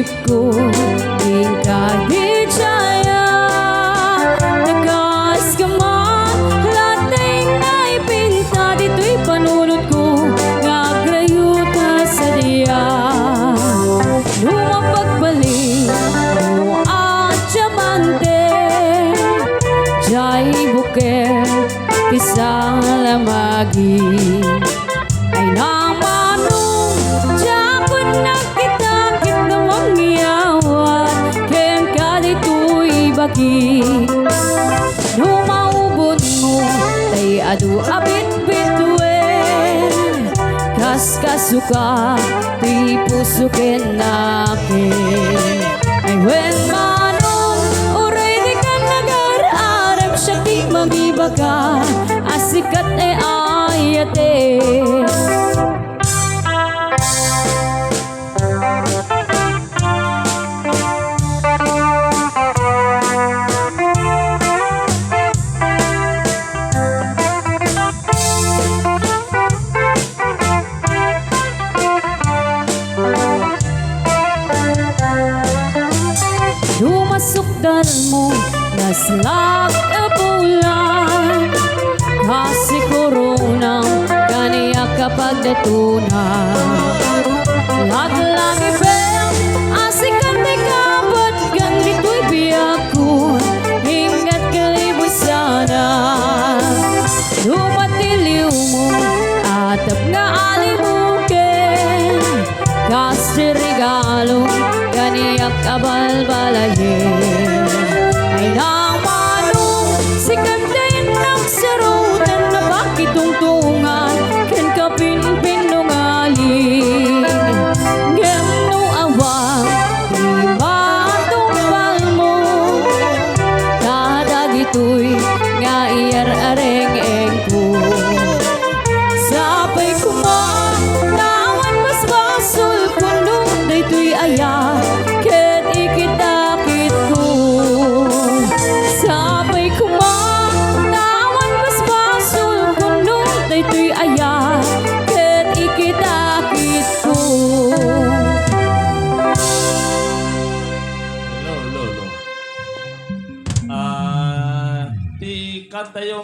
isip ko Ing kahit saya Nagas ka man Latay na ipinta Dito'y panunod ko Ngagrayuta sa diya Lumapagbalik Mo at diamante Jai buker Kisang lamagi Ay namanong Jakot na kita-kit na mangyawat Kaya ka dito'y bagi Numaubod mo Tay adu abit-bitwen Kas-kasuka Tuy puso kenakin Ay wen manong Uray di ka nagar-arap Siya di magibaga Asikat e ayate Dumasukdan mo Naslak na bulan Kasi koronang Kaniya kapag natunan Lag-lag ibel Asikan di kapat Ganito'y biyak ko Hingat kaliboy sana Dumatiliw mo Atap nga alimukin Kasi regalo Kaniyak kabalbalayin Ay namanong Sikat din ng sarutan Na bakitungtungan Ken kapin-pinungaling Gemno awang Di matumpal mo Kadag ito'y Nga iyar-areng-eng ko Sapay kuma Nawan mas basul Kundong dayto'y aya Ket ikitakit ko Sapay kuma Nawan mas basul Kundong dayto'y aya Ket ikitakit ko Hello. Ti kanta yung